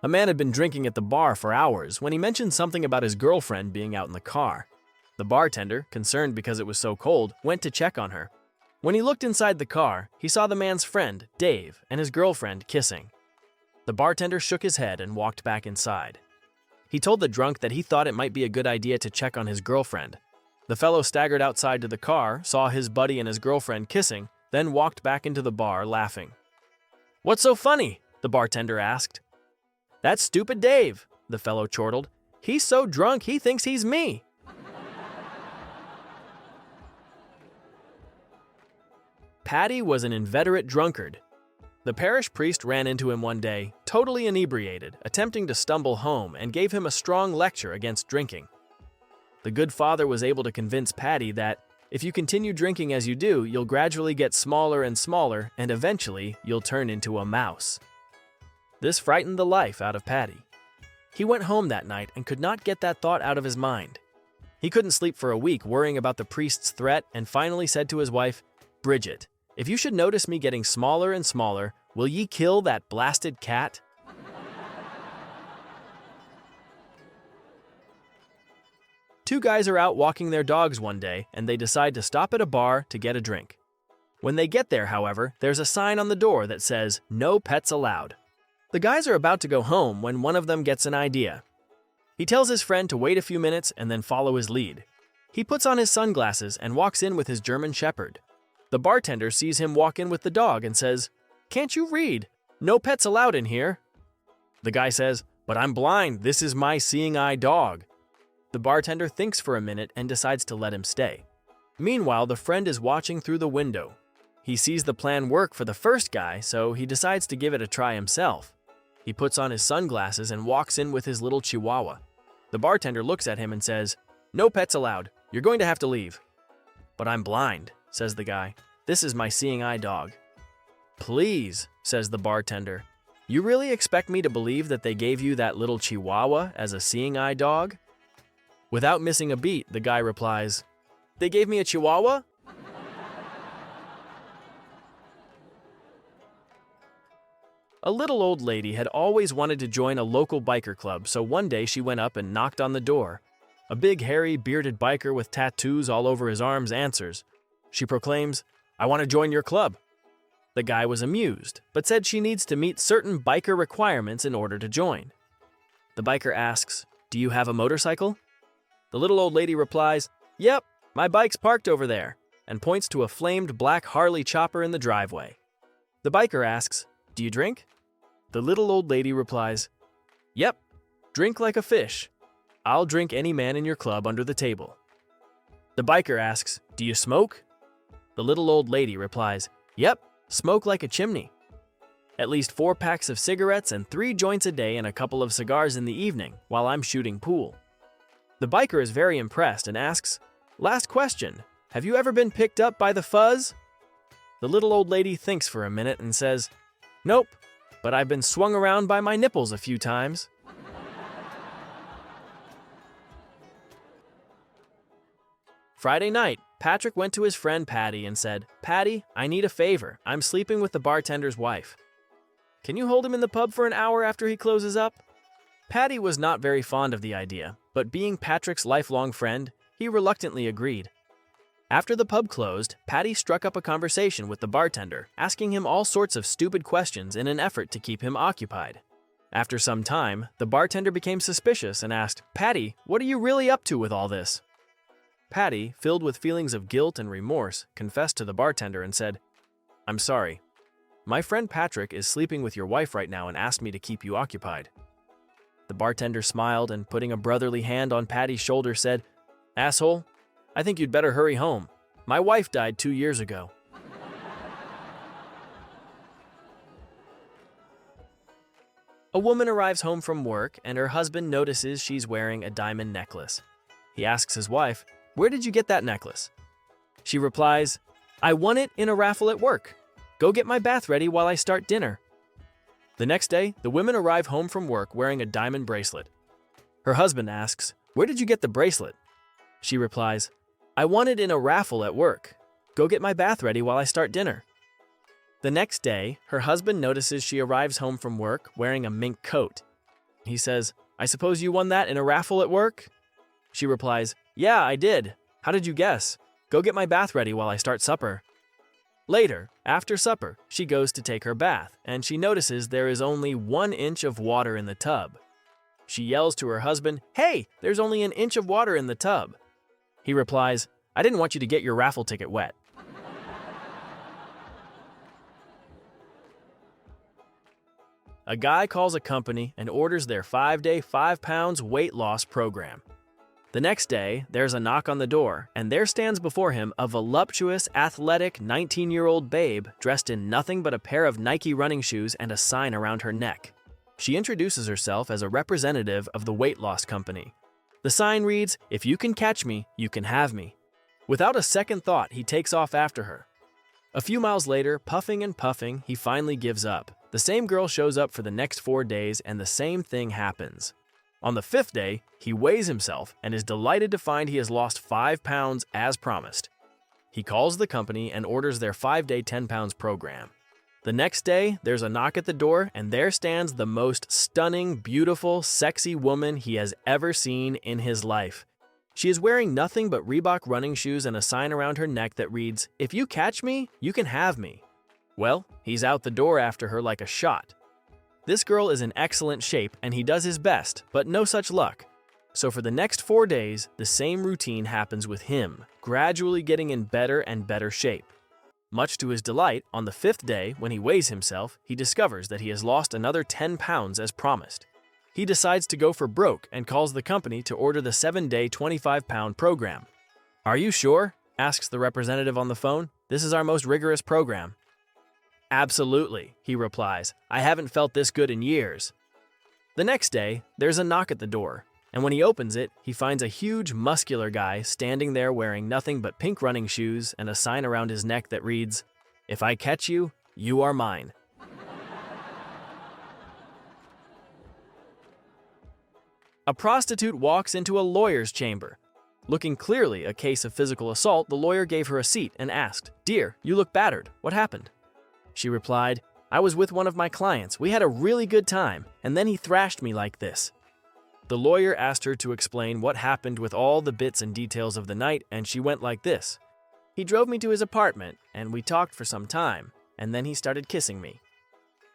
A man had been drinking at the bar for hours when he mentioned something about his girlfriend being out in the car. The bartender, concerned because it was so cold, went to check on her. When he looked inside the car, he saw the man's friend, Dave, and his girlfriend kissing. The bartender shook his head and walked back inside. He told the drunk that he thought it might be a good idea to check on his girlfriend. The fellow staggered outside to the car, saw his buddy and his girlfriend kissing, then walked back into the bar laughing. "What's so funny?" the bartender asked. "That's stupid Dave," the fellow chortled. "He's so drunk he thinks he's me." Paddy was an inveterate drunkard. The parish priest ran into him one day, totally inebriated, attempting to stumble home, and gave him a strong lecture against drinking. The good father was able to convince Paddy that if you continue drinking as you do, you'll gradually get smaller and smaller, and eventually you'll turn into a mouse. This frightened the life out of Paddy. He went home that night and could not get that thought out of his mind. He couldn't sleep for a week worrying about the priest's threat and finally said to his wife, "Bridget, if you should notice me getting smaller and smaller, will ye kill that blasted cat?" Two guys are out walking their dogs one day and they decide to stop at a bar to get a drink. When they get there, however, there's a sign on the door that says, "No pets allowed." The guys are about to go home when one of them gets an idea. He tells his friend to wait a few minutes and then follow his lead. He puts on his sunglasses and walks in with his German Shepherd. The bartender sees him walk in with the dog and says, "Can't you read? No pets allowed in here." The guy says, "But I'm blind, this is my seeing eye dog." The bartender thinks for a minute and decides to let him stay. Meanwhile, the friend is watching through the window. He sees the plan work for the first guy, so he decides to give it a try himself. He puts on his sunglasses and walks in with his little chihuahua. The bartender looks at him and says, "No pets allowed. You're going to have to leave." "But I'm blind," says the guy. "This is my seeing eye dog." "Please," says the bartender. "You really expect me to believe that they gave you that little chihuahua as a seeing eye dog?" Without missing a beat, the guy replies, "They gave me a chihuahua?" A little old lady had always wanted to join a local biker club, so one day she went up and knocked on the door. A big, hairy, bearded biker with tattoos all over his arms answers. She proclaims, "I want to join your club." The guy was amused, but said she needs to meet certain biker requirements in order to join. The biker asks, "Do you have a motorcycle?" The little old lady replies, "Yep, my bike's parked over there," and points to a flamed black Harley chopper in the driveway. The biker asks, "Do you drink?" The little old lady replies, "Yep, drink like a fish. I'll drink any man in your club under the table." The biker asks, "Do you smoke?" The little old lady replies, "Yep, smoke like a chimney. At least 4 packs of cigarettes and 3 joints a day and a couple of cigars in the evening while I'm shooting pool." The biker is very impressed and asks, "Last question, have you ever been picked up by the fuzz?" The little old lady thinks for a minute and says, "Nope, but I've been swung around by my nipples a few times." Friday night, Patrick went to his friend Patty and said, "Patty, I need a favor. I'm sleeping with the bartender's wife. Can you hold him in the pub for an hour after he closes up?" Patty was not very fond of the idea, but being Patrick's lifelong friend, he reluctantly agreed. After the pub closed, Patty struck up a conversation with the bartender, asking him all sorts of stupid questions in an effort to keep him occupied. After some time, the bartender became suspicious and asked, "Patty, what are you really up to with all this?" Patty, filled with feelings of guilt and remorse, confessed to the bartender and said, "I'm sorry. My friend Patrick is sleeping with your wife right now and asked me to keep you occupied." The bartender smiled and, putting a brotherly hand on Patty's shoulder, said, "Asshole, I think you'd better hurry home. My wife died 2 years ago." A woman arrives home from work and her husband notices she's wearing a diamond necklace. He asks his wife, "Where did you get that necklace?" She replies, "I won it in a raffle at work. Go get my bath ready while I start dinner." The next day, the women arrive home from work wearing a diamond bracelet. Her husband asks, "Where did you get the bracelet?" She replies, "I won it in a raffle at work. Go get my bath ready while I start dinner." The next day, her husband notices she arrives home from work wearing a mink coat. He says, I suppose you won that in a raffle at work? She replies, Yeah, I did. How did you guess? Go get my bath ready while I start supper. Later, after supper, she goes to take her bath, and she notices there is only 1 inch of water in the tub. She yells to her husband, Hey, there's only 1 inch of water in the tub. He replies, I didn't want you to get your raffle ticket wet. A guy calls a company and orders their 5-day, 5 pounds weight loss program. The next day, there's a knock on the door, and there stands before him a voluptuous, athletic 19-year-old babe dressed in nothing but a pair of Nike running shoes and a sign around her neck. She introduces herself as a representative of the weight loss company. The sign reads, If you can catch me, you can have me. Without a second thought, he takes off after her. A few miles later, puffing and puffing, he finally gives up. The same girl shows up for the next 4 days, and the same thing happens. On the 5th day, he weighs himself and is delighted to find he has lost 5 pounds as promised. He calls the company and orders their 5-day 10 pounds program. The next day, there's a knock at the door, and there stands the most stunning, beautiful, sexy woman he has ever seen in his life. She is wearing nothing but Reebok running shoes and a sign around her neck that reads, If you catch me, you can have me. Well, he's out the door after her like a shot. This girl is in excellent shape, and he does his best, but no such luck. So for the next 4 days, the same routine happens with him, gradually getting in better and better shape. Much to his delight, on the 5th day, when he weighs himself, he discovers that he has lost another 10 pounds as promised. He decides to go for broke and calls the company to order the 7-day 25-pound program. Are you sure? Asks the representative on the phone. This is our most rigorous program. Absolutely, he replies. I haven't felt this good in years. The next day, there's a knock at the door, and when he opens it, he finds a huge, muscular guy standing there wearing nothing but pink running shoes and a sign around his neck that reads, If I catch you, you are mine. A prostitute walks into a lawyer's chamber. Looking clearly a case of physical assault, the lawyer gave her a seat and asked, Dear, you look battered. What happened? She replied, I was with one of my clients. We had a really good time, and then he thrashed me like this. The lawyer asked her to explain what happened with all the bits and details of the night, and she went like this. He drove me to his apartment, and we talked for some time, and then he started kissing me.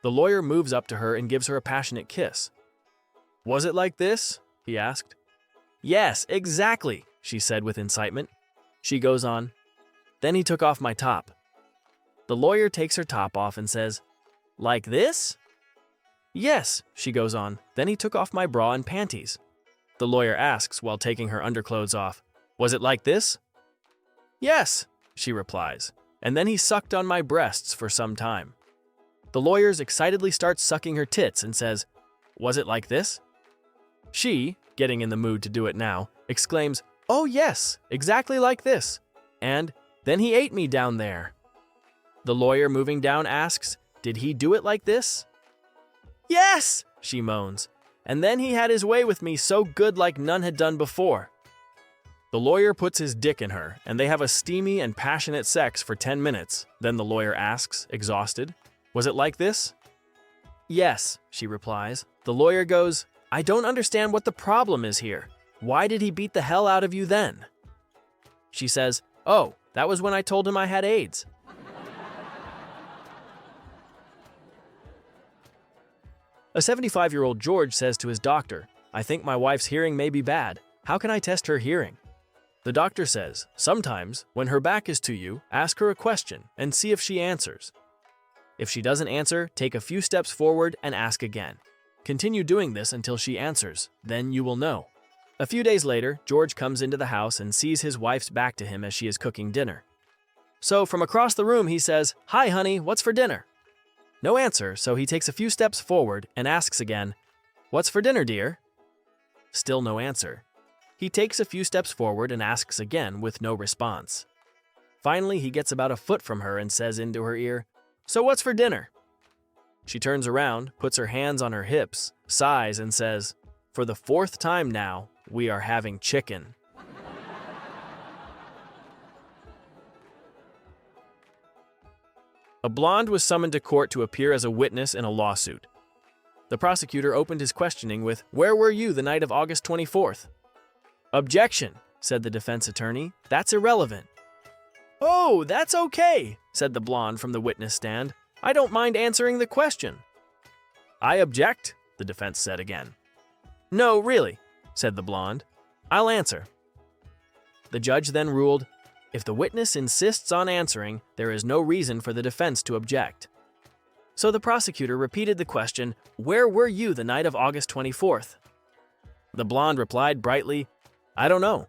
The lawyer moves up to her and gives her a passionate kiss. Was it like this? He asked. Yes, exactly, she said with incitement. She goes on, Then he took off my top. The lawyer takes her top off and says, Like this? Yes, she goes on. Then he took off my bra and panties. The lawyer asks while taking her underclothes off, Was it like this? Yes, she replies. And then he sucked on my breasts for some time. The lawyer excitedly starts sucking her tits and says, Was it like this? She, getting in the mood to do it now, exclaims, Oh yes, exactly like this. And then he ate me down there. The lawyer moving down asks, Did he do it like this? Yes, she moans. And then he had his way with me so good like none had done before. The lawyer puts his dick in her, and they have a steamy and passionate sex for 10 minutes. Then the lawyer asks, exhausted, Was it like this? Yes, she replies. The lawyer goes, I don't understand what the problem is here. Why did he beat the hell out of you then? She says, Oh, that was when I told him I had AIDS. A 75-year-old George says to his doctor, I think my wife's hearing may be bad. How can I test her hearing? The doctor says, sometimes, when her back is to you, ask her a question and see if she answers. If she doesn't answer, take a few steps forward and ask again. Continue doing this until she answers, then you will know. A few days later, George comes into the house and sees his wife's back to him as she is cooking dinner. So from across the room he says, Hi honey, what's for dinner? No answer, so he takes a few steps forward and asks again, What's for dinner, dear? Still no answer. He takes a few steps forward and asks again with no response. Finally, he gets about a foot from her and says into her ear, So what's for dinner? She turns around, puts her hands on her hips, sighs and says, For the 4th time now, we are having chicken. A blonde was summoned to court to appear as a witness in a lawsuit. The prosecutor opened his questioning with, "Where were you the night of August 24th?" "Objection," said the defense attorney. "That's irrelevant." "Oh, that's okay," said the blonde from the witness stand. "I don't mind answering the question." "I object," the defense said again. "No, really," said the blonde. "I'll answer." The judge then ruled, if the witness insists on answering, there is no reason for the defense to object. So the prosecutor repeated the question, "Where were you the night of August 24th?" The blonde replied brightly, "I don't know."